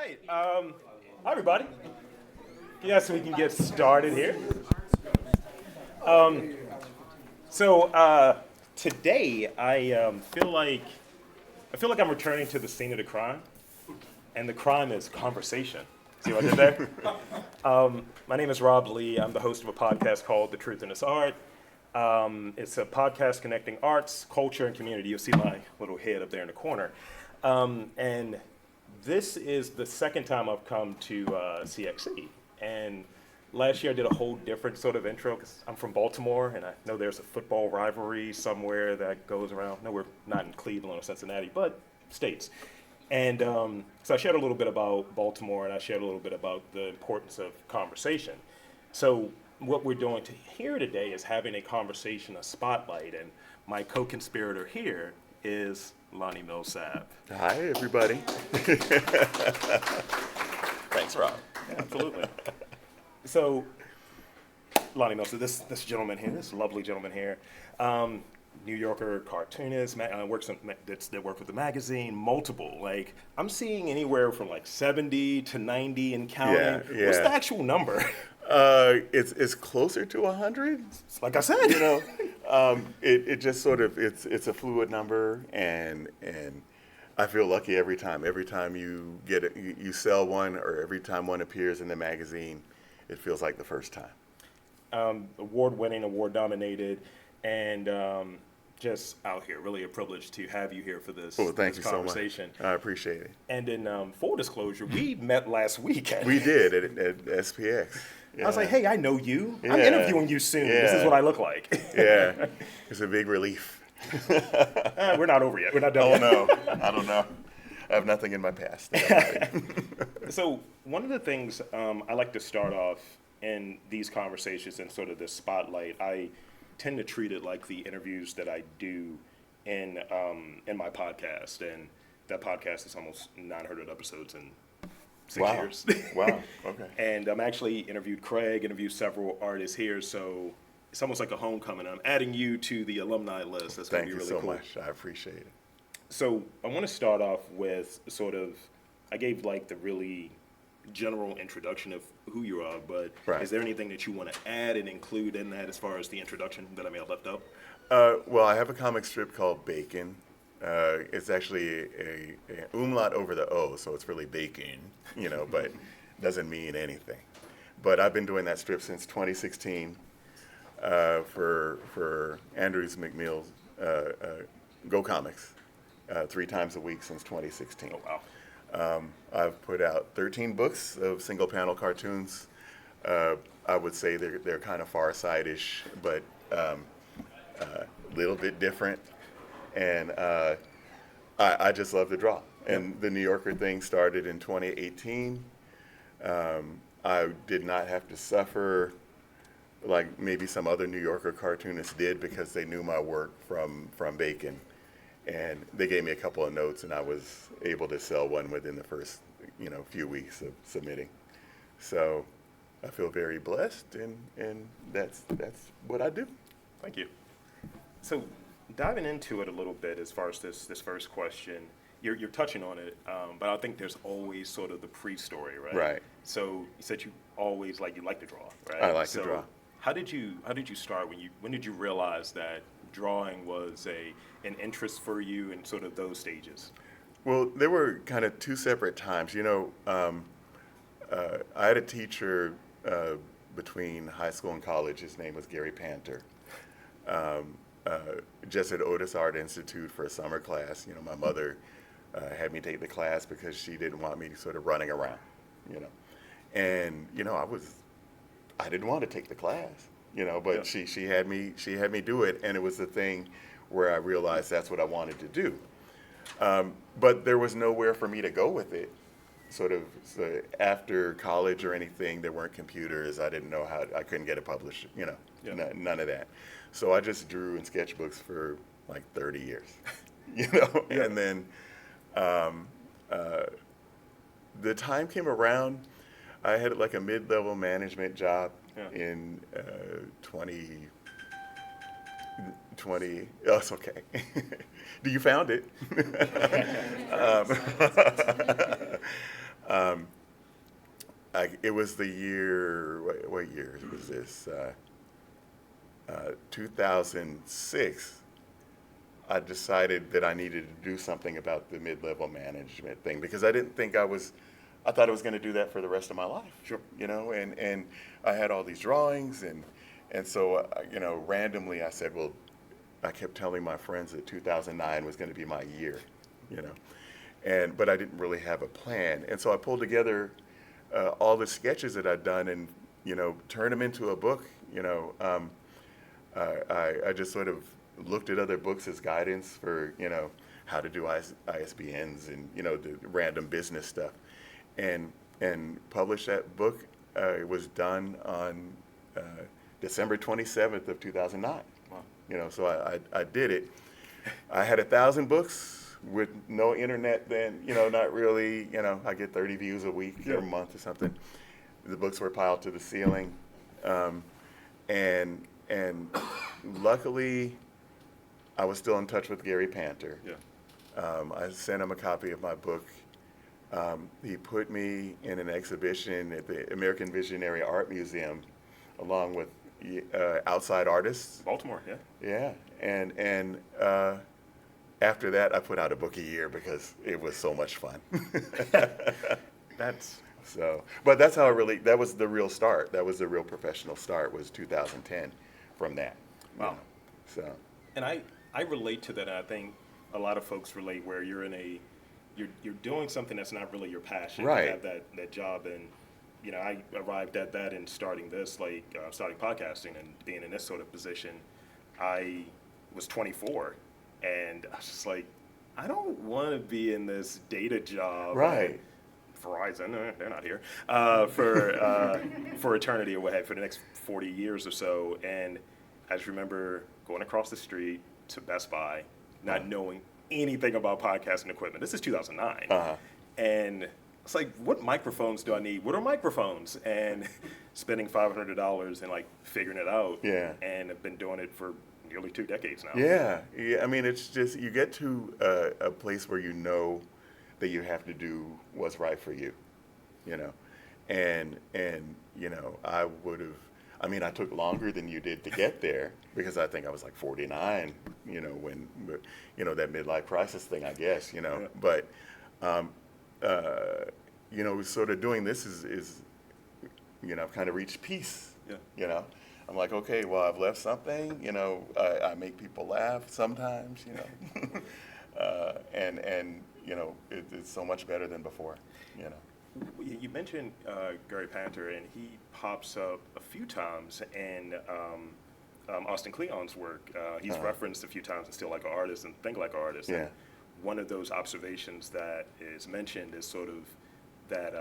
right. Hi, everybody. Yes, we can get started here. Today I feel like I'm returning to the scene of the crime, and the crime is conversation. See what I did there? My name is Rob Lee. I'm the host of a podcast called The Truth in This Art. It's a podcast connecting arts, culture, and community. You'll see my little head up there in the corner. And this is the second time I've come to CXC. And last year I did a whole different sort of intro because I'm from Baltimore, and I know there's a football rivalry somewhere that goes around. No, we're not in Cleveland or Cincinnati, but states. And so I shared a little bit about Baltimore, and I shared a little bit about the importance of conversation. So what we're doing here today is having a conversation, a spotlight, and my co-conspirator here is Lonnie Millsap. Hi, everybody. Thanks, Rob. Yeah, absolutely. So, Lonnie Millsap, this gentleman here, this lovely gentleman here, New Yorker cartoonist, works that work with the magazine, multiple. Like, I'm seeing anywhere from like 70 to 90 and counting. Yeah. What's the actual number? It's closer to 100. Like I said, it just sort of it's a fluid number, and I feel lucky every time. Every time you get it, you sell one, or every time one appears in the magazine, it feels like the first time. Award-winning, award-nominated, and just out here. Really a privilege to have you here for this, Thank this you conversation. so much. I appreciate it. And in full disclosure, we met last week. We did at SPX. Yeah. I was like, hey, I know you. I'm Yeah. interviewing you soon. Yeah. This is what I look like. Yeah, it's a big relief. We're not over yet. We're not done yet. No, I don't know. I have nothing in my past. So one of the things I like to start off in these conversations and sort of this spotlight, I tend to treat it like the interviews that I do in my podcast, and that podcast is almost 900 episodes in 6 years. Wow. Okay. And I'm actually interviewed several artists here, so it's almost like a homecoming. I'm adding you to the alumni list. That's going to be really cool. Thank you so much. I appreciate it. So I want to start off with sort of, I gave like the really general introduction of who you are, but Right. Is there anything that you want to add and include in that as far as the introduction that I may have left up? Well, I have a comic strip called Bacon. It's actually a umlaut over the O, so it's really bacon, but doesn't mean anything. But I've been doing that strip since 2016 for Andrews McMill's Go Comics 3 times a week since 2016. Oh, wow. I've put out 13 books of single-panel cartoons. I would say they're kind of Far-Side-ish, but a little bit different. And I just love to draw. And the New Yorker thing started in 2018. I did not have to suffer like maybe some other New Yorker cartoonists did, because they knew my work from Bacon. And they gave me a couple of notes, and I was able to sell one within the first few weeks of submitting. So I feel very blessed, and that's what I do. Thank you. So diving into it a little bit as far as this first question, you're touching on it, but I think there's always sort of the pre-story, right? Right. So you said you always you like to draw, right? I like to draw. How did you start? When did you realize that drawing was an interest for you in sort of those stages? Well, there were kind of 2 separate times. I had a teacher between high school and college. His name was Gary Panter. Just at Otis Art Institute for a summer class. My mother had me take the class because she didn't want me sort of running around, And I didn't want to take the class, but Yeah. she had me do it, and it was the thing where I realized that's what I wanted to do. But there was nowhere for me to go with it. So after college or anything, there weren't computers. I didn't know I couldn't get it published, Yeah. none of that. So I just drew in sketchbooks for like 30 years, Yeah. And then the time came around. I had like a mid-level management job in 2020. Oh, it's okay. You found it. It was the year, what year was this? 2006. I decided that I needed to do something about the mid-level management thing because I didn't think I thought I was going to do that for the rest of my life. Sure. And I had all these drawings and so, randomly I said, well, I kept telling my friends that 2009 was going to be my year, but I didn't really have a plan. And so I pulled together all the sketches that I'd done and, turned them into a book. I just sort of looked at other books as guidance for, how to do ISBNs and, the random business stuff and published that book. It was done on December 27th of 2009. Wow. So I did it. I had 1,000 books with no internet then, not really, I get 30 views a week or a month or something. The books were piled to the ceiling. And luckily, I was still in touch with Gary Panter. Yeah. I sent him a copy of my book. He put me in an exhibition at the American Visionary Art Museum along with outside artists. Baltimore, yeah. Yeah, and after that, I put out a book a year because it was so much fun. That's but that's how that was the real start. That was the real professional start, was 2010 from that. Wow. So. And I relate to that. And I think a lot of folks relate where you're you're doing something that's not really your passion. Right. You have that job, and I arrived at that in starting this, starting podcasting and being in this sort of position. I was 24, and I was just like, I don't want to be in this data job. Right. Verizon, they're not here, for eternity or what have you, for the next 40 years or so. And I just remember going across the street to Best Buy, not knowing anything about podcasting equipment. This is 2009. And it's like, what microphones do I need? What are microphones? And spending $500 and figuring it out. Yeah. And I've been doing it for nearly 2 decades now. Yeah. I mean, it's just, you get to a place where you know that you have to do what's right for you, and I took longer than you did to get there because I think I was 49, when, that midlife crisis thing, I guess, Yeah. But, sort of doing this is I've kind of reached peace, Yeah. I'm like, okay, well, I've left something, I make people laugh sometimes, and it's so much better than before, You mentioned Gary Panter, and he pops up a few times in Austin Kleon's work. He's referenced a few times in Still Like an Artist and Think Like an Artist. Yeah. And one of those observations that is mentioned is sort of that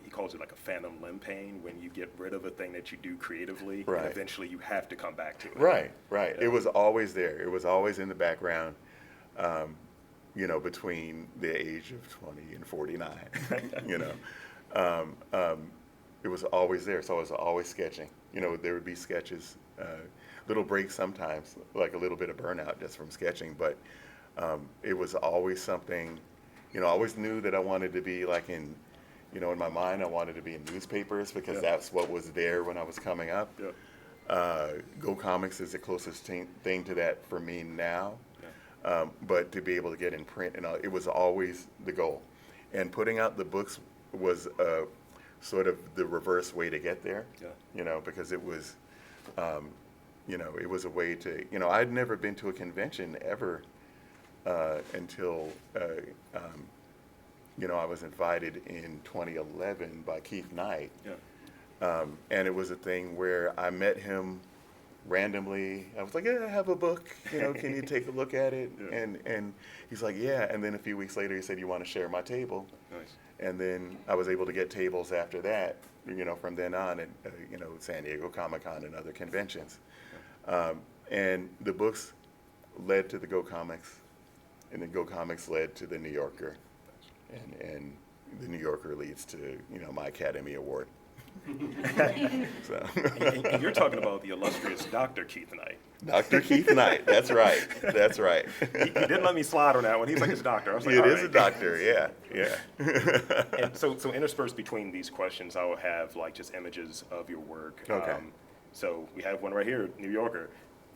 he calls it like a phantom limb pain, when you get rid of a thing that you do creatively, Right. and eventually you have to come back to it. Right. Yeah. It was always there. It was always in the background, between the age of 20 and 49, it was always there. So I was always sketching. There would be sketches, little breaks sometimes, like a little bit of burnout just from sketching, but it was always something, I always knew that I wanted to be in my mind, I wanted to be in newspapers because that's what was there when I was coming up. Yeah. Go Comics is the closest thing to that for me now. But to be able to get in print, it was always the goal. And putting out the books was sort of the reverse way to get there, because it was, it was a way to, I'd never been to a convention ever until, I was invited in 2011 by Keith Knight. Yeah. And it was a thing where I met him randomly. I was like, I have a book, can you take a look at it? Yeah. And he's like, yeah. And then a few weeks later, he said, you want to share my table? Nice. And then I was able to get tables after that, from then on at, San Diego Comic-Con and other conventions. And the books led to the Go Comics, and the Go Comics led to the New Yorker. And the New Yorker leads to, my Academy Award. So, And you're talking about the illustrious Dr. Keith Knight. Dr. Keith Knight. That's right. That's right. He didn't let me slide on that one. He's like, it's doctor. I was like, It all is a right. doctor. Yeah. Yeah. And so interspersed between these questions, I will have like just images of your work. Okay. So we have one right here, New Yorker,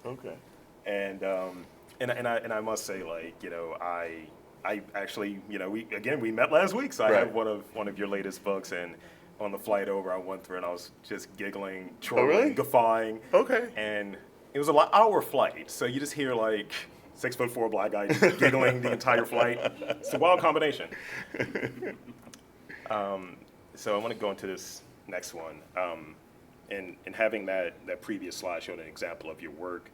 Okay. and I must say, like, you know, I actually, you know, we met last week, so I Right. have one of your latest books, and on the flight over, I went through and I was just giggling, Oh, trolling, really? guffawing, Okay. and it was hour flight, so you just hear like 6'4" black guy just giggling the entire flight. It's a wild combination. So I want to go into this next one, and having that previous slide showed an example of your work.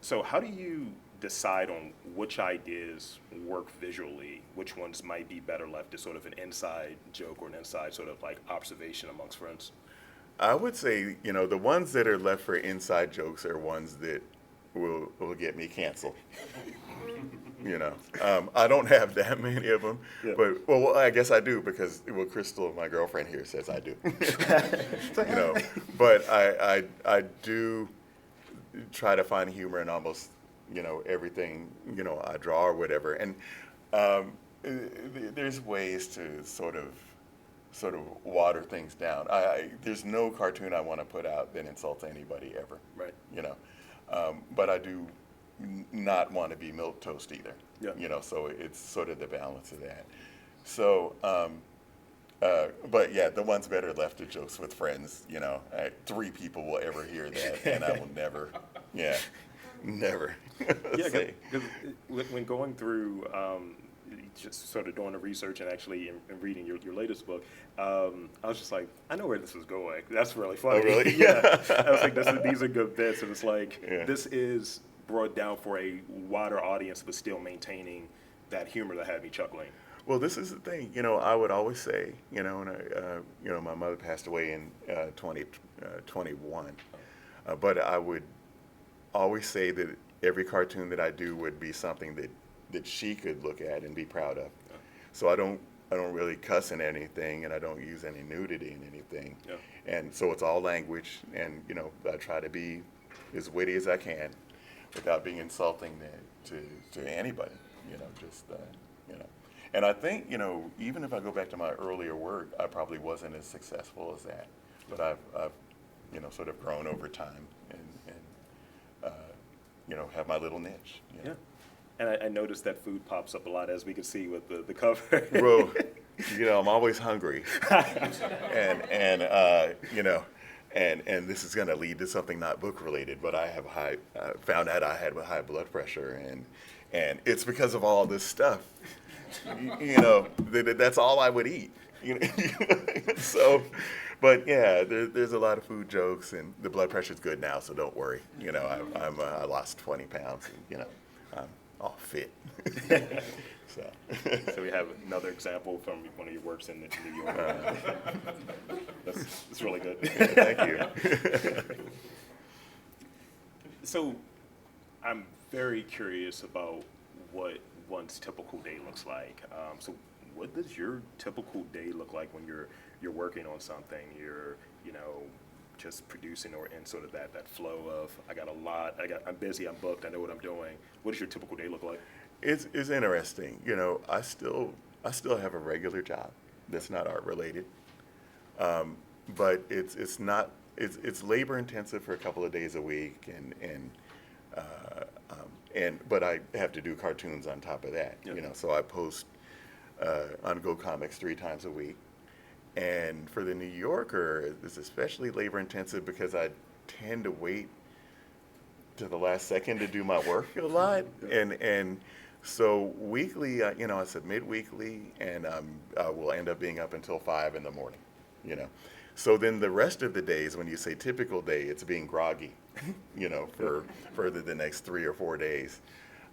So how do you decide on which ideas work visually, which ones might be better left as sort of an inside joke or an inside sort of like observation amongst friends? I would say, you know, the ones that are left for inside jokes are ones that will get me canceled. You know, I don't have that many of them, Yeah. but well, I guess I do because Crystal, my girlfriend here, says I do. You know, but I do try to find humor in almost, you know, everything, you know, I draw or whatever, and there's ways to sort of water things down. There's no cartoon I want to put out that insults anybody ever. Right. You know, but I do not want to be milquetoast either. Yeah. You know, so it's sort of the balance of that. So, but yeah, the ones better left to jokes with friends. You know, 3 people will ever hear that, and I will never. Yeah, never. Yeah, say. because when going through just sort of doing the research and actually and reading your latest book, I was just like, I know where this is going. That's really funny. Oh, really? Yeah. I was like, these are good bits. And it's like, Yeah. this is brought down for a wider audience, but still maintaining that humor that had me chuckling. Well, this is the thing, you know, I would always say, you know, and you know, my mother passed away in 2021, but I would always say that every cartoon that I do would be something that she could look at and be proud of. So I don't really cuss in anything, and I don't use any nudity in anything. Yeah. And so it's all language, and, you know, I try to be as witty as I can without being insulting to anybody, you know, just, you know. And I think, you know, even if I go back to my earlier work, I probably wasn't as successful as that. But I've you know, sort of grown over time and you know, have my little niche. You know? Yeah. And I noticed that food pops up a lot, as we can see with the cover. Well, you know, I'm always hungry. and you know, and this is going to lead to something not book related, but I have found out I had high blood pressure, and it's because of all this stuff. You know, that's all I would eat. You know? So, but yeah, there's a lot of food jokes, and the blood pressure's good now, so don't worry. You know, I lost 20 pounds, and, you know, I'm all fit. So. So we have another example from one of your works in New York. That's really good. Thank you. So I'm very curious about what one's typical day looks like. So what does your typical day look like when you're working on something? You're, you know, just producing or in sort of that flow of I'm busy, I'm booked, I know what I'm doing. What does your typical day look like? It's interesting. You know, I still have a regular job that's not art related, but it's labor intensive for a couple of days a week, but I have to do cartoons on top of that. Yep. You know, so I post on Go Comics 3 times a week, and for the New Yorker, it's especially labor intensive because I tend to wait to the last second to do my work a lot, and so weekly, you know, I submit weekly, and I will end up being up until 5 in the morning, you know. So then the rest of the days, when you say typical day, it's being groggy, you know, for the next 3 or 4 days.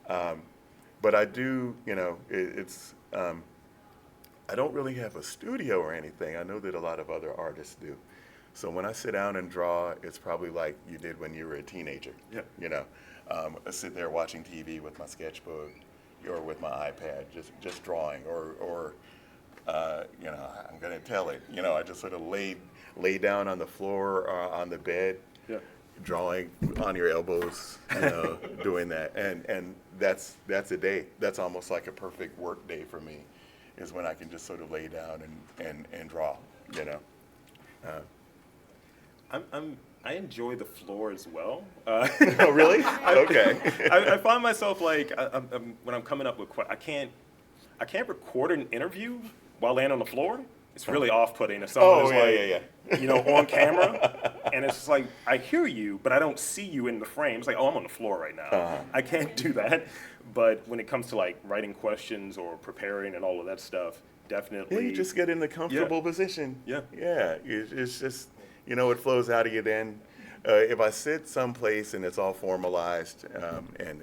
But I do, you know, I don't really have a studio or anything. I know that a lot of other artists do. So when I sit down and draw, it's probably like you did when you were a teenager. Yeah. You know, I sit there watching TV with my sketchbook or with my iPad, just drawing, or I'm going to tell it. I just sort of lay down on the floor or on the bed, Yeah. drawing on your elbows, doing that. And that's a day. That's almost like a perfect work day for me, is when I can just sort of lay down and draw, I enjoy the floor as well. Oh, really? Okay. I find myself like when I'm coming up with I can't record an interview while laying on the floor. It's really off-putting if someone is on camera, and it's just like I hear you, but I don't see you in the frame. It's like, oh, I'm on the floor right now. I can't do that. But when it comes to like writing questions or preparing and all of that stuff, definitely. Yeah, you just get in the comfortable position. Yeah. Yeah, it's just, it flows out of you then. If I sit someplace and it's all formalized and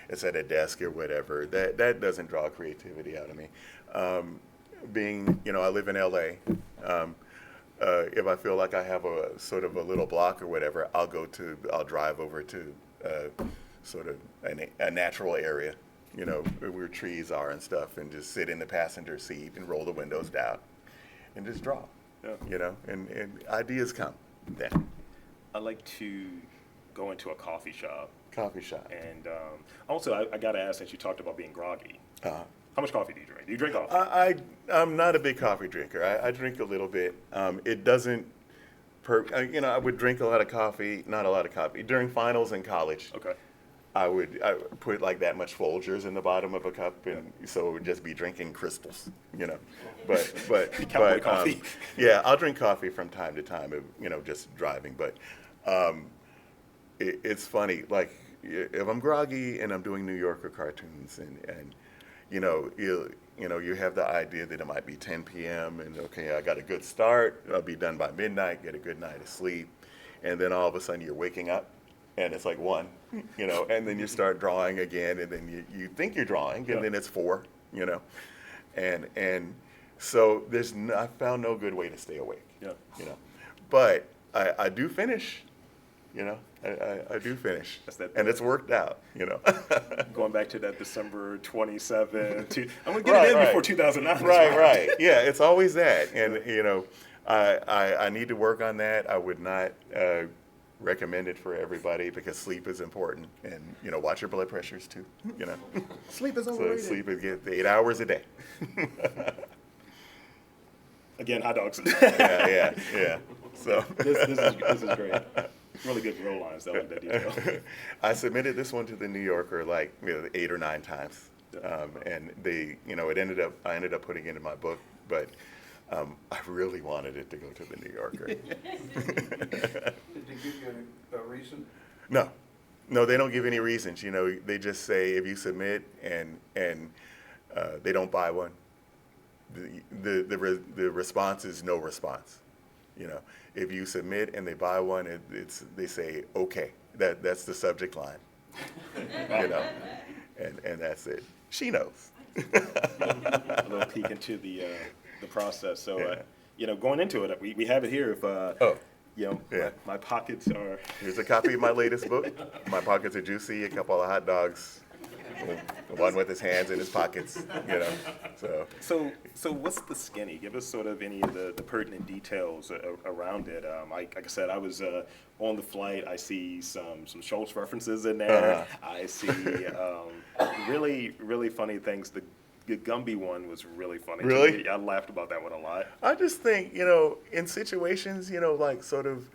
it's at a desk or whatever, that doesn't draw creativity out of me. I live in LA. If I feel like I have a sort of a little block or whatever, I'll drive over to sort of a natural area, where trees are and stuff, and just sit in the passenger seat and roll the windows down and just draw. Yeah. And ideas come then. I like to go into a coffee shop. And Also, I got to ask, since you talked about being groggy, how much coffee do you drink? Do you drink coffee? I'm not a big coffee drinker. I drink a little bit. It doesn't, I would drink a lot of coffee, not a lot of coffee. During finals in college, Okay. I would put like that much Folgers in the bottom of a cup, and so it would just be drinking crystals, But coffee. Yeah, I'll drink coffee from time to time, just driving. But it's funny, like if I'm groggy and I'm doing New Yorker cartoons, and you have the idea that it might be 10 p.m. and okay, I got a good start. I'll be done by midnight, get a good night of sleep, and then all of a sudden you're waking up. And it's like 1, and then you start drawing again, and then you think you're drawing, and then it's 4, and so I found no good way to stay awake, but I do finish, I do finish, and it's worked out, Going back to that December 27th, I'm gonna get it in before 2009. Right, yeah, it's always that, and I need to work on that. I would not recommend it for everybody because sleep is important, and watch your blood pressures too. Sleep is overrated. So sleep is get 8 hours a day. Again, hot dogs. Yeah. So this is great. Really good roll lines. I like that detail. I submitted this one to the New Yorker like 8 or 9 times, and they I ended up putting it in my book, but I really wanted it to go to the New Yorker. Did they give you a reason? No, they don't give any reasons. They just say if you submit and they don't buy one, the response is no response. If you submit and they buy one, they say okay. That's the subject line. And that's it. She knows. A little peek into the process. So, going into it, we have it here. If my pockets are. Here's a copy of my latest book. My pockets are juicy. A couple of hot dogs. One with his hands in his pockets. So what's the skinny? Give us sort of any of the pertinent details around it. Like I said, I was on the flight. I see some Schultz references in there. I see really, really funny things. The Gumby one was really funny. Really? I laughed about that one a lot. I just think, in situations, like sort of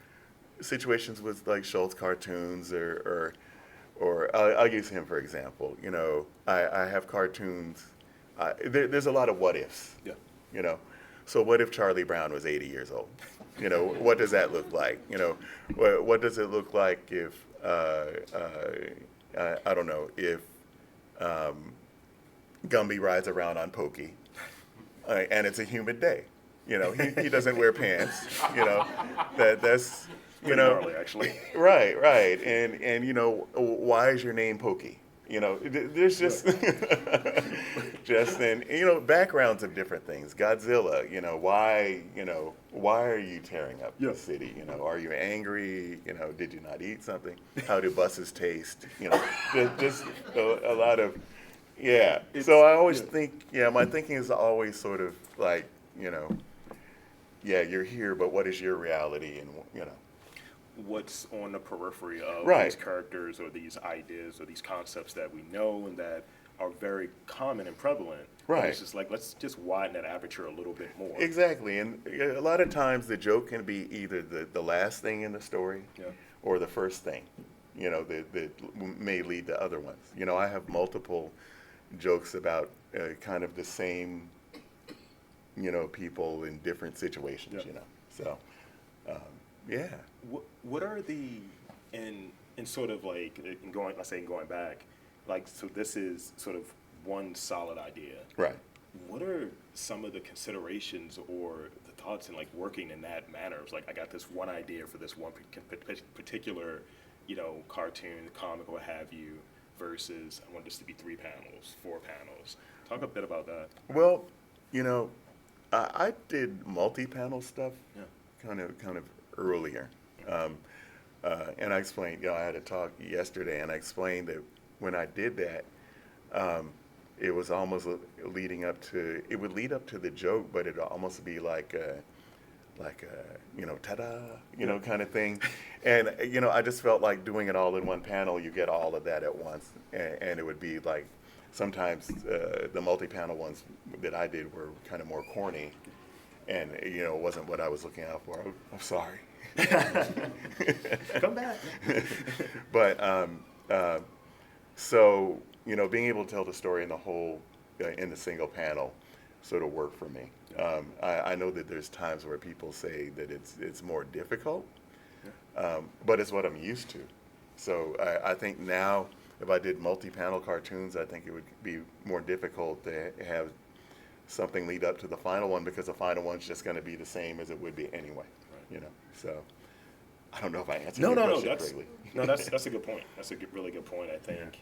situations with like Schultz cartoons or I'll use him for example. I have cartoons. There's a lot of what ifs. Yeah. So what if Charlie Brown was 80 years old? What does that look like? What does it look like if I don't know if Gumby rides around on Pokey, and it's a humid day. He doesn't wear pants. That's Gnarly, actually. Right, and why is your name Pokey? There's just backgrounds of different things. Godzilla, why are you tearing up the city? Are you angry? Did you not eat something? How do buses taste? Just a lot of Yeah. It's- So I always yeah. think, my thinking is always sort of like, yeah, you're here, but what is your reality? And. What's on the periphery of Right. these characters or these ideas or these concepts that we know and that are very common and prevalent. And Right. it's just like, let's just widen that aperture a little bit more. Exactly. And a lot of times the joke can be either the last thing in the story Yeah. or the first thing, that may lead to other ones. I have multiple jokes about kind of the same, people in different situations, Yeah. So, yeah. What are the, in sort of like, in going, let's say in going back, like, so this is sort of one solid idea. Right. What are some of the considerations or the thoughts in like working in that manner? It's like, I got this one idea for this one particular, cartoon, comic, or what have you, versus I want this to be 3 panels, 4 panels. Talk a bit about that. Well, I did multi-panel stuff Yeah. kind of earlier. And I explained, I had a talk yesterday, and I explained that when I did that, it was almost leading up to, it would lead up to the joke, but it'd almost be like a ta-da, kind of thing. And, I just felt like doing it all in one panel, you get all of that at once. And it would be like, sometimes the multi-panel ones that I did were kind of more corny. And, it wasn't what I was looking out for. I'm sorry. Come back. But, so, being able to tell the story in the whole, in the single panel sort of worked for me. I know that there's times where people say that it's more difficult, but it's what I'm used to. So I think now, if I did multi-panel cartoons, I think it would be more difficult to have something lead up to the final one, because the final one's just going to be the same as it would be anyway. Right. So I don't know if I answered No, your no, no. question That's correctly. no, that's a good point. That's a really good point. I think,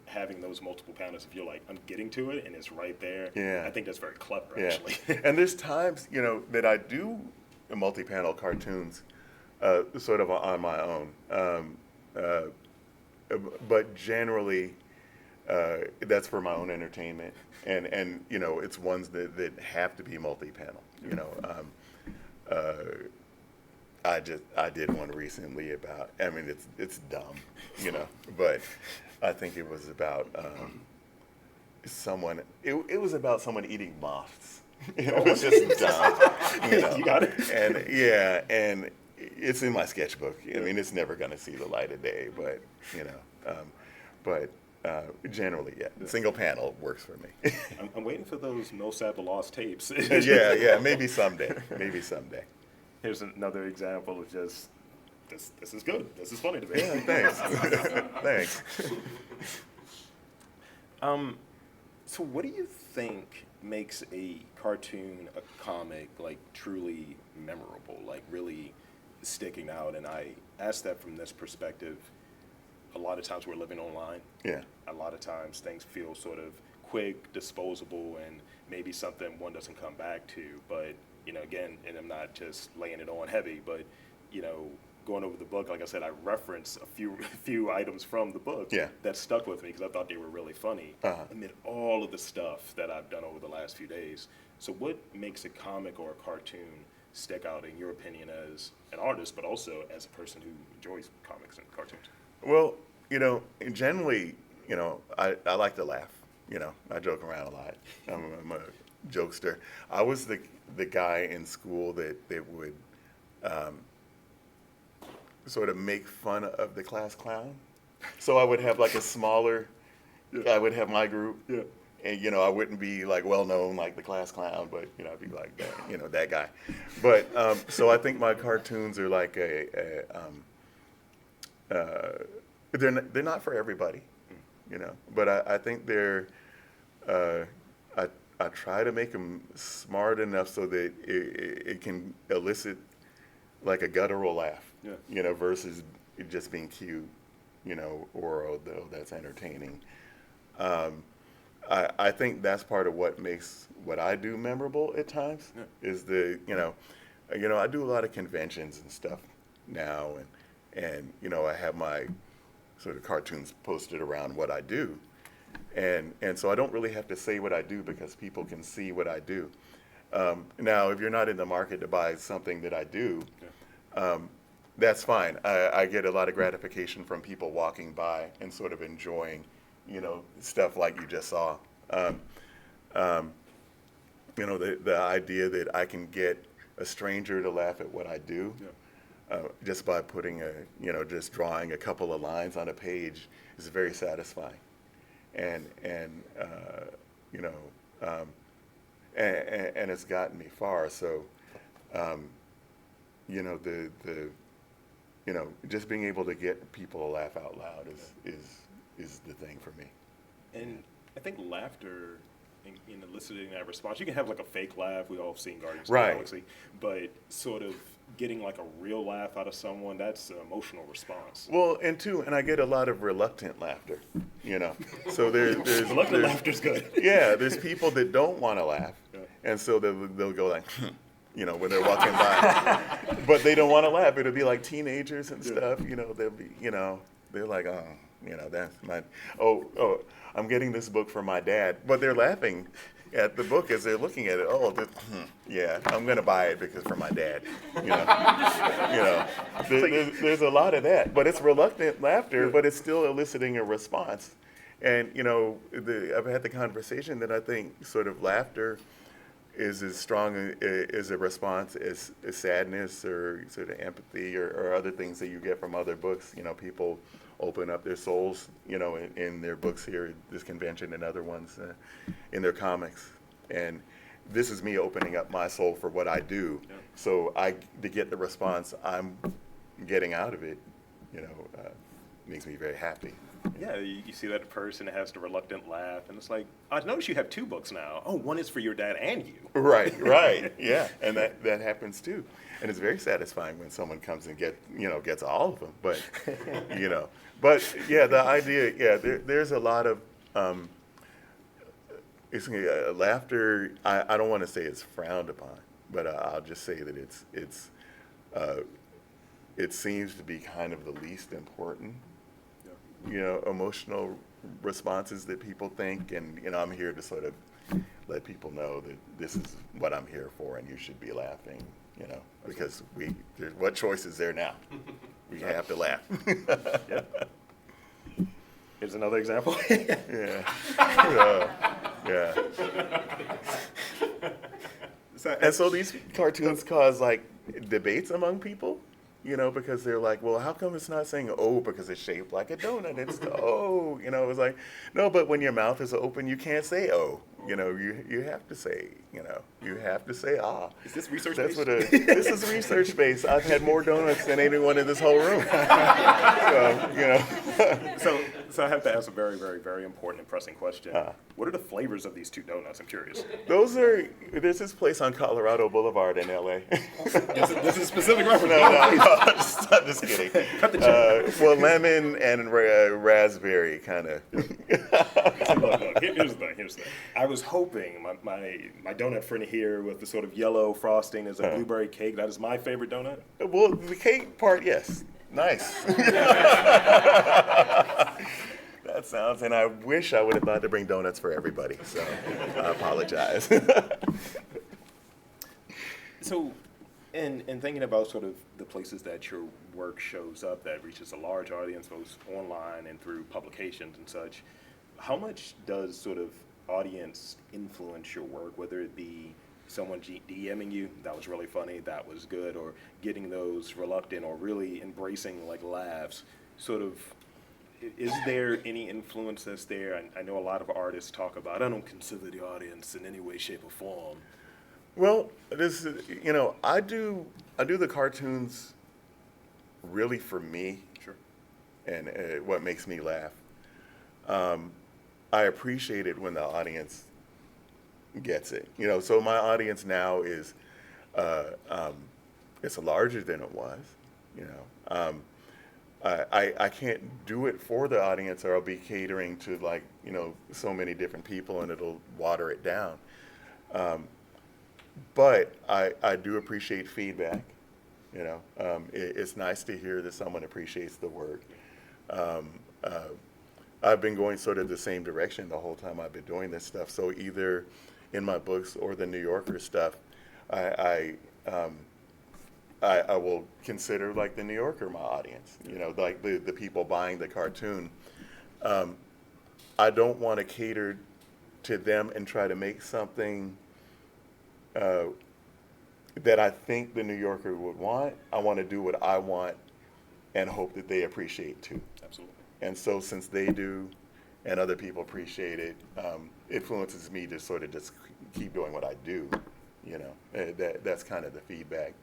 having those multiple panels, if you're like, I'm getting to it and it's right there. Yeah. I think that's very clever, Yeah. actually. And there's times, that I do multi-panel cartoons, sort of on my own. But generally, that's for my own entertainment, and it's ones that have to be multi-panel. I did one recently about. I mean, it's dumb, but I think it was about someone. It was about someone eating moths. It was just dumb. You got it. And yeah, and it's in my sketchbook. I mean, it's never going to see the light of day, but generally, yeah, single panel works for me. I'm waiting for those Millsap the Lost tapes. Yeah, maybe someday. Here's another example of just, this is good. This is funny to me. Yeah, thanks. Thanks. So what do you think makes a cartoon, a comic, like truly memorable, like really sticking out? And I ask that from this perspective. A lot of times we're living online. Yeah. A lot of times things feel sort of quick, disposable, and maybe something one doesn't come back to. But, again, and I'm not just laying it on heavy, but, going over the book, like I said, I reference a few items from the book that stuck with me because I thought they were really funny amid all of the stuff that I've done over the last few days. So what makes a comic or a cartoon stick out, in your opinion, as an artist, but also as a person who enjoys comics and cartoons? Well, generally, I like to laugh. I joke around a lot. I'm a jokester. I was the guy in school that would sort of make fun of the class clown. So I would have like a smaller, I would have my group. Yeah. And, I wouldn't be like well known like the class clown, but, I'd be like that, that guy. But, so I think my cartoons are like they're not for everybody, but I think they're, I try to make them smart enough so that it can elicit like a guttural laugh, versus it just being cute, or oh, that's entertaining. I think that's part of what makes what I do memorable at times is I do a lot of conventions and stuff now, and I have my sort of cartoons posted around what I do, And so I don't really have to say what I do because people can see what I do. Now, if you're not in the market to buy something that I do, that's fine. I get a lot of gratification from people walking by and sort of enjoying, stuff like you just saw. The idea that I can get a stranger to laugh at what I do, just by putting just drawing a couple of lines on a page is very satisfying. And it's gotten me far. So, just being able to get people to laugh out loud is the thing for me. And I think laughter in eliciting that response, you can have like a fake laugh. We all have seen Guardians of the Galaxy, but sort of getting like a real laugh out of someone, that's an emotional response. Well, and I get a lot of reluctant laughter, So there's reluctant laughter's good. Yeah, there's people that don't want to laugh, and so they'll go like, when they're walking by, but they don't want to laugh. It'll be like teenagers and stuff, they'll be, they're like, that's my, I'm getting this book for my dad, but they're laughing at the book as they're looking at it. I'm going to buy it because for my dad. There's a lot of that, but it's reluctant laughter, but it's still eliciting a response. And I've had the conversation that I think sort of laughter is as strong as a response as sadness or sort of empathy or other things that you get from other books. People open up their souls, in their books here at this convention and other ones in their comics. And this is me opening up my soul for what I do. Yeah. So to get the response I'm getting out of it, makes me very happy. Yeah, you see that person that has the reluctant laugh, and it's like, I notice you have 2 books now. Oh, one is for your dad and you. Right, yeah, and that happens too. And it's very satisfying when someone comes and gets all of them. But, the idea, there's a lot of, laughter, I don't want to say it's frowned upon, but I'll just say that it seems to be kind of the least important. Emotional responses that people think, and I'm here to sort of let people know that this is what I'm here for, and you should be laughing, because what choice is there now? We have to laugh. Here's another example. Yeah. And so these cartoons cause like debates among people. Because they're like, well, how come it's not saying "oh" because it's shaped like a donut? It's "oh," It's like, no, but when your mouth is open, you can't say "oh." You have to say, you have to say "ah." Is this research That's based? This is research based. I've had more donuts than anyone in this whole room. So I have to ask a very, very, very important and pressing question. What are the flavors of these 2 donuts? I'm curious. There's this place on Colorado Boulevard in L.A. This is a specific reference. No, I'm just kidding. Cut the check. Well, lemon and raspberry kind of. Look, here's the thing. I was hoping my donut friend here with the sort of yellow frosting is a blueberry cake. That is my favorite donut. Well, the cake part, yes. Nice. That sounds, and I wish I would have thought to bring donuts for everybody, so I apologize. So, in thinking about sort of the places that your work shows up that reaches a large audience, both online and through publications and such, how much does sort of audience influence your work, whether it be someone DMing you, that was really funny, that was good, or getting those reluctant or really embracing like laughs, sort of, is there any influence that's there? I know a lot of artists talk about, I don't consider the audience in any way, shape, or form. Well, this is, I do the cartoons really for me. Sure. And what makes me laugh. I appreciate it when the audience gets it. So my audience now is it's larger than it was. I can't do it for the audience, or I'll be catering to so many different people, and it'll water it down. But I do appreciate feedback. It's nice to hear that someone appreciates the work. I've been going sort of the same direction the whole time I've been doing this stuff. So either in my books or the New Yorker stuff, I will consider like the New Yorker my audience. You know, like the people buying the cartoon. I don't want to cater to them and try to make something that I think the New Yorker would want. I want to do what I want and hope that they appreciate too. Absolutely. And so since they do and other people appreciate it, influences me to sort of just keep doing what I do, you know. That's kind of the feedback.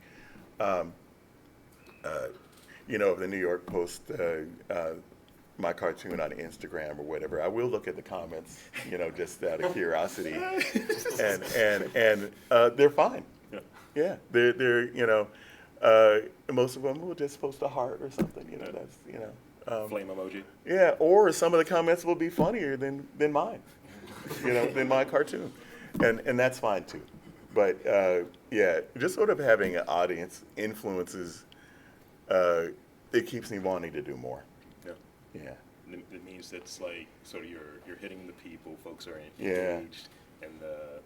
You know, if the New York Post my cartoon on Instagram or whatever, I will look at the comments, you know, just out of curiosity, and they're fine. Yeah. Yeah, they're you know, most of them will just post a heart or something, you know. That's you know, Flame emoji. yeah, or some of the comments will be funnier than mine, you know, than my cartoon, and that's fine too. But yeah, just sort of having an audience influences. It keeps me wanting to do more. Yeah. Yeah. It means that's like sort of you're hitting the people. Folks are Yeah. engaged, and the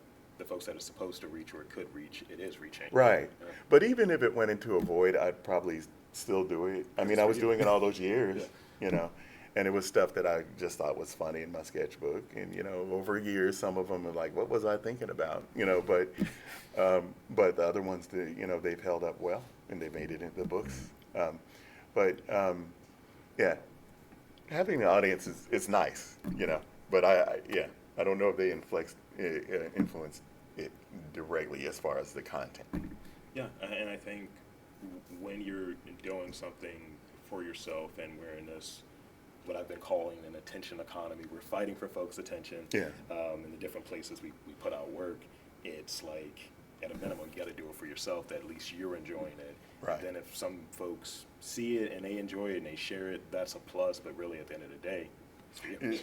folks that are supposed to reach or it could reach, it is reaching. Right. Yeah. But even if it went into a void, I'd probably still do it. I mean, I was doing it all those years, you know, and it was stuff that I just thought was funny in my sketchbook. And, you know, over years, some of them are like, what was I thinking about? You know, but the other ones, you know, they've held up well and they made it into the books. Yeah, having the audience is nice, you know, but I don't know if they influence it directly as far as the content. Yeah, and I think when you're doing something for yourself, and we're in this, what I've been calling an attention economy, we're fighting for folks' attention. Yeah. In the different places we put out work, it's like, at a minimum, you got to do it for yourself, that at least you're enjoying it. Right. Then if some folks see it and they enjoy it and they share it, that's a plus, but really at the end of the day, it's for you.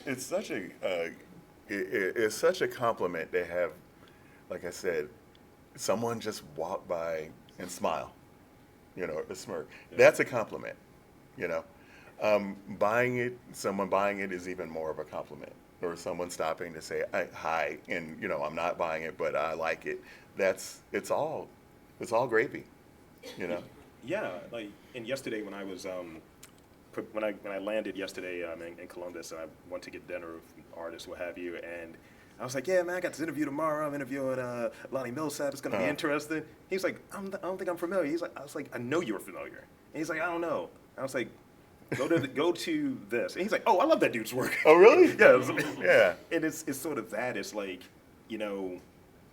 It's such a compliment to have, like I said, someone just walk by and smile, you know, a smirk. Yeah. That's a compliment, you know. Someone buying it is even more of a compliment. Or someone stopping to say hi, and you know, I'm not buying it, but I like it. It's all gravy, you know. Yeah, like, and yesterday when I was when I landed yesterday in Columbus, and I went to get dinner with artists, what have you, and I was like, yeah, man, I got this interview tomorrow. I'm interviewing Lonnie Millsap. It's gonna be interesting. He's like, I don't think I'm familiar. I was like, I know you're familiar. And he's like, I don't know. I was like, go to this. And he's like, oh, I love that dude's work. Oh, really? Yeah. Yeah. And it's sort of that. It's like, you know,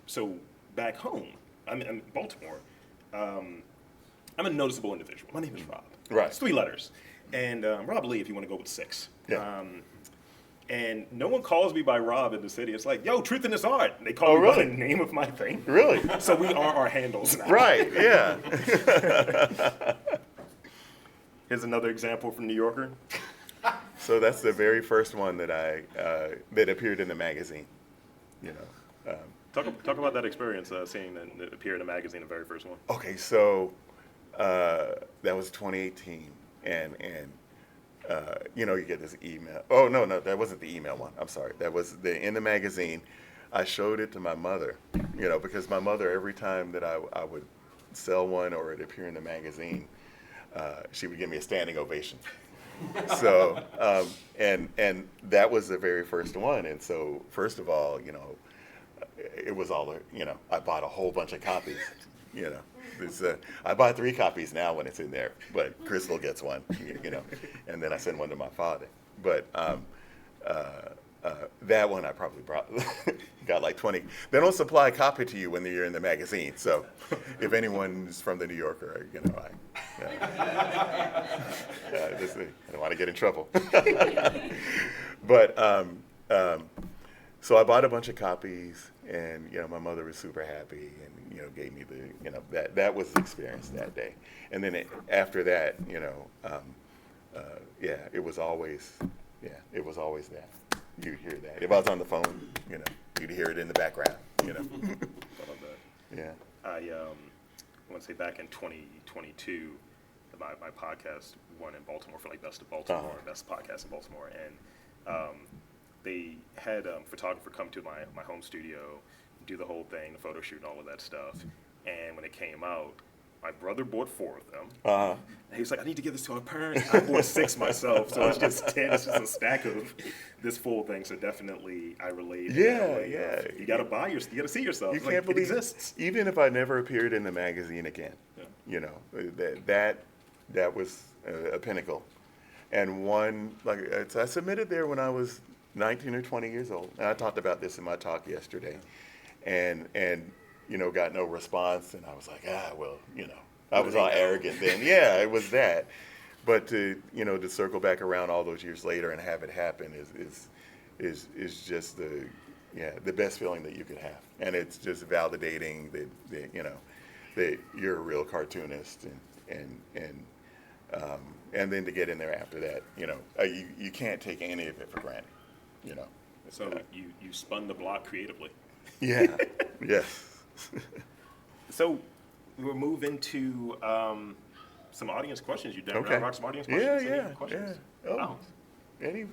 so back home, I'm in Baltimore. I'm a noticeable individual. My name is Rob. Right. It's 3 letters. And Rob Lee, if you want to go with 6. Yeah. And no one calls me by Rob in the city. It's like, yo, Truth in This Art. They call me by the name of my thing. Really? So we are our handles now. Right. Yeah. Here's another example from New Yorker. So that's the very first one that that appeared in the magazine. You know. Talk about that experience, seeing that appear in the magazine, the very first one. Okay, so that was 2018, and you know, you get this email. Oh no, that wasn't the email one. I'm sorry. That was in the magazine. I showed it to my mother, you know, because my mother, every time that I would sell one or it appear in the magazine, she would give me a standing ovation. So and that was the very first one. And so first of all, you know, it was all, you know, I bought a whole bunch of copies, you know. I buy 3 copies now when it's in there, but Crystal gets one, you know, and then I send one to my father. But that one I probably got like 20. They don't supply a copy to you when you're in the magazine. So if anyone's from the New Yorker, you know, I don't want to get in trouble. But so I bought a bunch of copies, and you know, my mother was super happy, and you know, gave me the, you know, that was the experience that day. And then after that, you know, yeah, it was always that. You'd hear that. If I was on the phone, you know, you'd hear it in the background, you know. I love that. Yeah. I want to say back in 2022, my podcast won in Baltimore for like Best of Baltimore, Best Podcast in Baltimore, and They had a photographer come to my home studio, do the whole thing, the photo shoot and all of that stuff. And when it came out, my brother bought 4 of them. Uh-huh. And he was like, I need to give this to our parents. I bought 6 myself, so it's just 10. It's just a stack of this full thing. So definitely, I relate. in that Yeah, way yeah. of, you gotta you gotta see yourself. You It's like, can't believe it exists. even if I never appeared in the magazine again, Yeah. you know, that was a pinnacle. And one, like I submitted there when I was 19 or 20 years old. And I talked about this in my talk yesterday, and you know, got no response. And I was like, well, you know, I was all arrogant then. Yeah, it was that. But to, you know, to circle back around all those years later and have it happen is just the best feeling that you could have. And it's just validating that you know, that you're a real cartoonist, and then to get in there after that, you know, you can't take any of it for granted, you know. So you spun the block creatively. Yeah. Yes. So we'll move into some audience questions. You done Okay. rock some audience Yeah, questions? Any yeah, questions? yeah. Oh. Wow. Any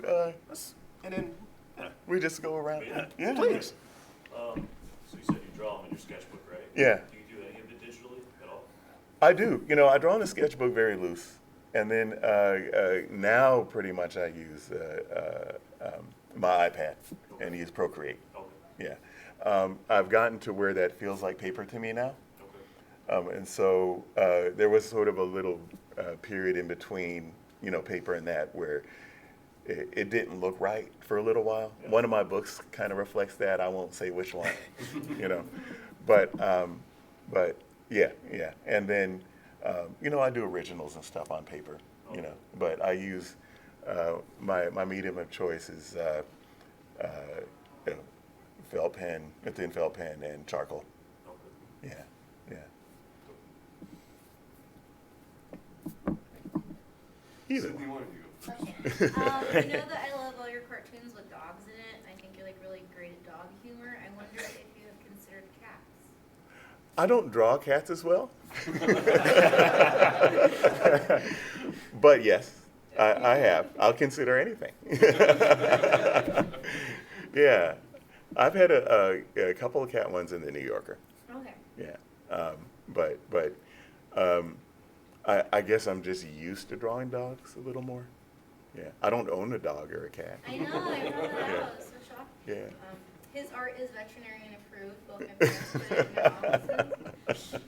And then, yeah, we just go around. yeah, please. So you said you draw them in your sketchbook, right? Yeah. Do you do any of it digitally at all? I do. You know, I draw in the sketchbook very loose, and then now pretty much I use my iPad and use Procreate. Okay. Yeah. I've gotten to where that feels like paper to me now. Okay. And so there was sort of a little period in between, you know, paper and that where it didn't look right for a little while. Yeah. One of my books kind of reflects that. I won't say which one, you know, but yeah. And then, you know, I do originals and stuff on paper, you know, but I use my medium of choice is you know, felt pen, a thin felt pen, and charcoal. Okay. Yeah. Either. Sydney, why don't you go? Okay. I know that I love all your cartoons with dogs in it. I think you're like really great at dog humor. I wonder if you have considered cats. I don't draw cats as well. But yes, I have. I'll consider anything. Yeah. I've had a couple of cat ones in the New Yorker. Okay. Yeah. But I guess I'm just used to drawing dogs a little more. Yeah. I don't own a dog or a cat. I know. I found that Yeah. out. I was so shocked. Yeah. His art is veterinarian approved. Both my parents put it in their offices.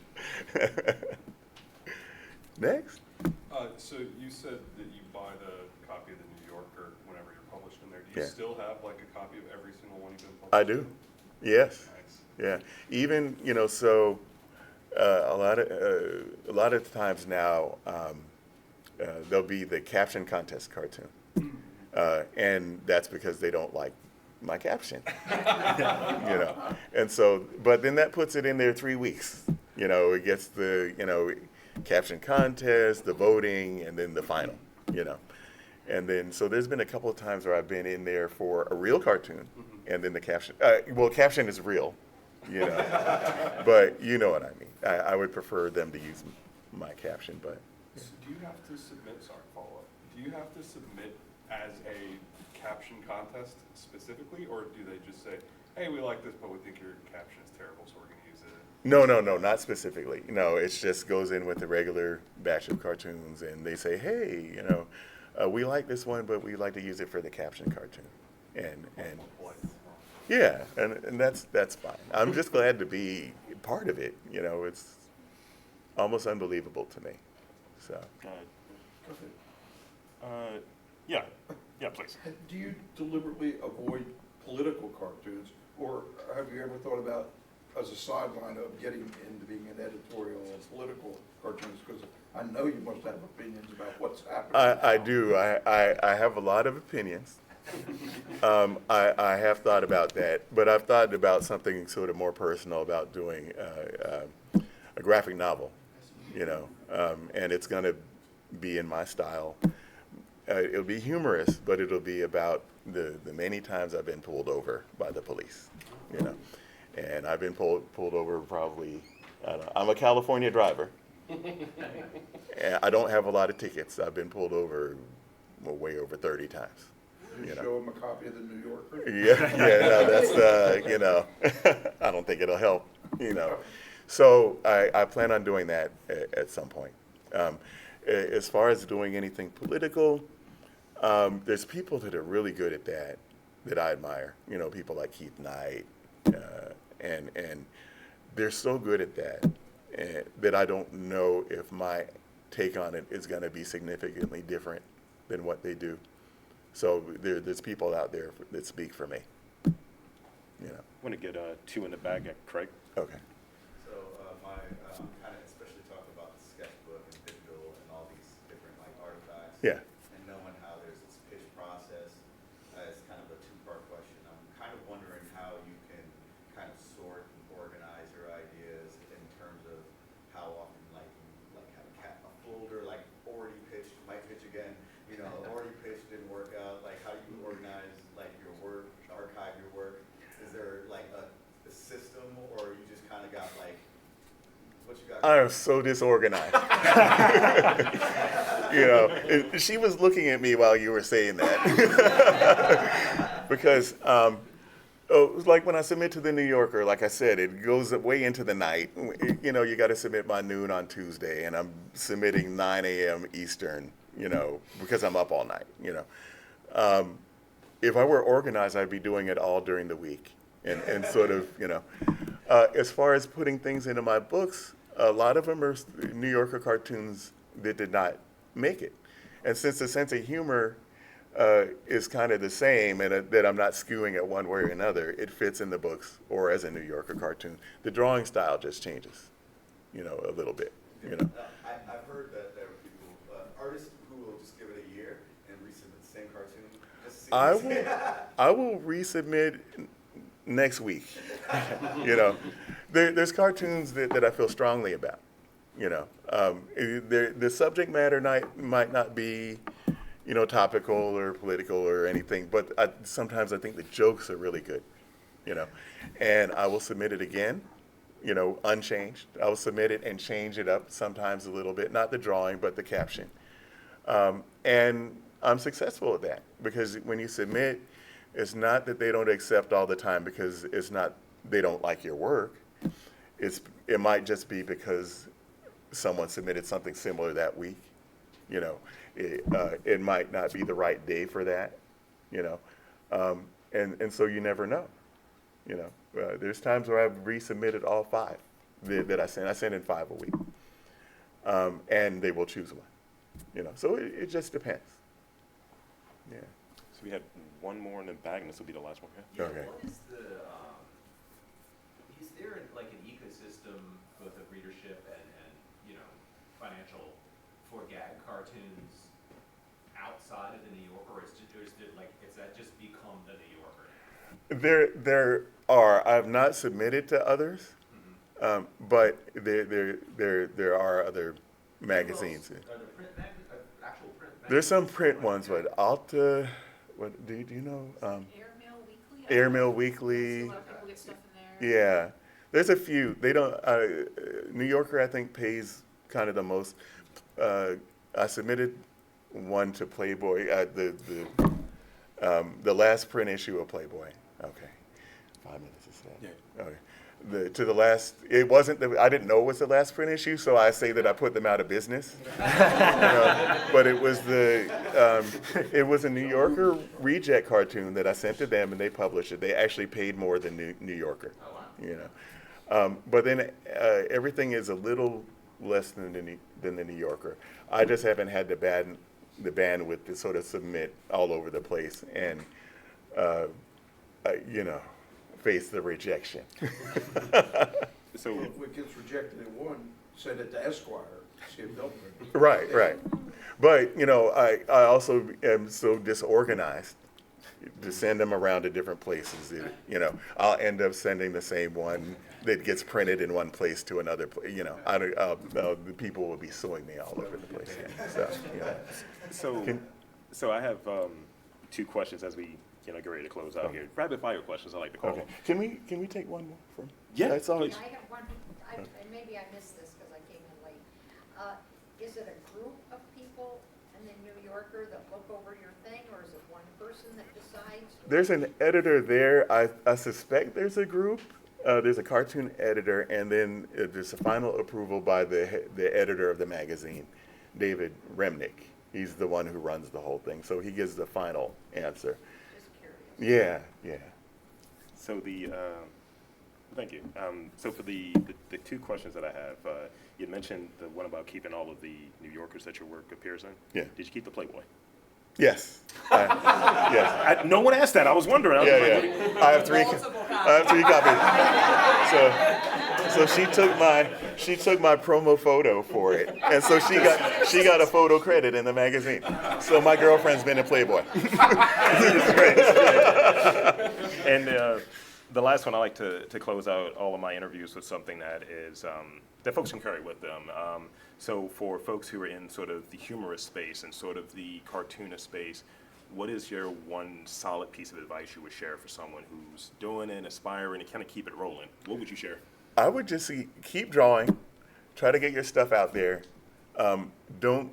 Next. So you said that you buy the copy of the New Yorker whenever you're published in there. Do you Yeah. still have like a copy of every single one you've been published? I do. Yes. Nice. Yeah. Even, you know, so a lot of times now there'll be the caption contest cartoon, and that's because they don't like my caption, you know. And so, but then that puts it in there 3 weeks. You know, it gets the, you know, caption contest, the voting, and then the final. You know, and then so there's been a couple of times where I've been in there for a real cartoon, and then the caption. Well, caption is real, you know, but you know what I mean. I would prefer them to use my caption, but. So do you have to submit, sorry, follow up, do you have to submit as a caption contest specifically, or do they just say, hey, we like this, but we think your caption is terrible, so we're gonna use it? No, not specifically. No, it just goes in with the regular batch of cartoons, and they say, hey, you know, we like this one, but we'd like to use it for the caption cartoon. And yeah, and that's fine. I'm just glad to be part of it. You know, it's almost unbelievable to me. So. Yeah, please. Do you deliberately avoid political cartoons, or have you ever thought about, as a sideline, of getting into being an editorial of political cartoons? Because I know you must have opinions about what's happening. I now. do. I have a lot of opinions. I have thought about that, but I've thought about something sort of more personal about doing a graphic novel, you know, and it's going to be in my style. It'll be humorous, but it'll be about the many times I've been pulled over by the police, you know, and I've been pulled over probably. I don't know, I'm a California driver, and I don't have a lot of tickets. I've been pulled over way over 30 times. You know. Show them a copy of the New Yorker. Yeah, no, that's, I don't think it'll help, So I plan on doing that at some point. As far as doing anything political, there's people that are really good at that I admire. People like Keith Knight, and they're so good at that I don't know if my take on it is going to be significantly different than what they do. So there's people out there that speak for me. I want to get two in the back, Craig. Okay. So my, I'm kind of especially talking about the sketchbook and digital and all these different like artifacts. Yeah. And knowing how there's this pitch process, it's kind of a two-part question. I'm kind of wondering how you can kind of sort and organize your ideas in terms of how often like you like have a folder like already pitched, might pitch again, already pitched, didn't work out. Like how do you organize like your work, archive your work? Is there like a system, or you just kind of got like what you got? I am so disorganized. She was looking at me while you were saying that. Because it was like when I submit to the New Yorker, like I said, it goes way into the night. You got to submit by noon on Tuesday, and I'm submitting 9 a.m. Eastern, because I'm up all night, If I were organized, I'd be doing it all during the week. And sort of, as far as putting things into my books, a lot of them are New Yorker cartoons that did not make it. And since the sense of humor is kind of the same, and that I'm not skewing it one way or another, it fits in the books or as a New Yorker cartoon. The drawing style just changes, a little bit, I've heard that there are people, artists who will just give it a year and resubmit the same cartoon. Just to see I will resubmit next week. There's cartoons that I feel strongly about. The subject matter might not be, topical or political or anything, but sometimes I think the jokes are really good. And I will submit it again, unchanged. I will submit it and change it up sometimes a little bit, not the drawing, but the caption. And I'm successful at that because when you submit, it's not that they don't accept all the time because it's not they don't like your work. It might just be because someone submitted something similar that week. It might not be the right day for that. And so you never know. There's times where I've resubmitted all 5 that I send. I send in 5 a week, and they will choose one. So it just depends. Yeah. So we had one more in the back, and this will be the last one. Yeah, Okay. what is is there like an ecosystem both of readership and financial for gag cartoons outside of the New Yorker, or is that just become the New Yorker? There are. I've not submitted to others, but there are other magazines. Are there actual print magazines? There's some print ones, but Alta. What do you know? Airmail Weekly. Airmail Weekly. A lot of people get stuff in there. Yeah, there's a few. They don't. New Yorker, I think, pays kind of the most. I submitted one to Playboy. The last print issue of Playboy. Okay, 5 minutes is that? Yeah. Okay. To the last, it wasn't. I didn't know it was the last print issue, so I say that I put them out of business. But it was it was a New Yorker reject cartoon that I sent to them, and they published it. They actually paid more than New Yorker. Oh, wow. But then everything is a little less than the New Yorker. I just haven't had the bandwidth to sort of submit all over the place and face the rejection. So If it gets rejected in one, send it to Esquire, see if they'll. Right. But I also am so disorganized to send them around to different places. I'll end up sending the same one that gets printed in one place to another place. The people will be suing me all over the place. So I have 2 questions as we get ready to close out here. Rapid fire questions, I like to call Okay. them. Can we take one more from? Yeah, That's all. please. I have one, and maybe I missed this because I came in late. Is it a group of people, and in the New Yorker that look over your thing, or is it one person that decides? There's an editor there. I suspect there's a group. There's a cartoon editor, and then there's a final approval by the editor of the magazine, David Remnick. He's the one who runs the whole thing, so he gives the final answer. Just curious. Yeah. So thank you. So for the two questions that I have, you mentioned the one about keeping all of the New Yorkers that your work appears in. Yeah. Did you keep the Playboy? Yes. Yes. No one asked that. I was wondering. I was like, Yeah. I have three copies. So she took my promo photo for it, and so she got a photo credit in the magazine. So my girlfriend's been in Playboy. This is great. And the last one, I like to close out all of my interviews with something that is that folks can carry with them. So for folks who are in sort of the humorous space and sort of the cartoonist space, what is your one solid piece of advice you would share for someone who's doing it, aspiring, and kind of keep it rolling? What would you share? I would just keep drawing, try to get your stuff out there. Don't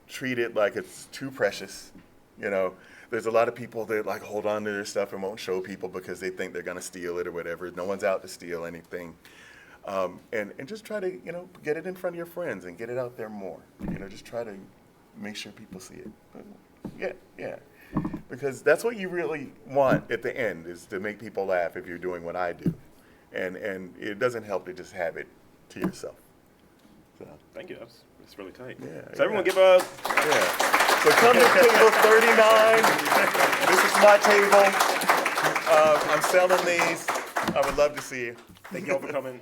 treat it like it's too precious. You know, there's a lot of people that like hold on to their stuff and won't show people because they think they're gonna steal it or whatever. No one's out to steal anything. And just try to, get it in front of your friends and get it out there more. Just try to make sure people see it. Yeah. Because that's what you really want at the end, is to make people laugh if you're doing what I do. And it doesn't help to just have it to yourself. So. Thank you. That's really tight. Yeah, So everyone give up. Yeah. So come to table 39. This is my table. I'm selling these. I would love to see you. Thank you all for coming.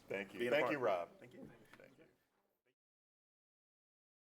Thank you. being a Thank you, part. Rob.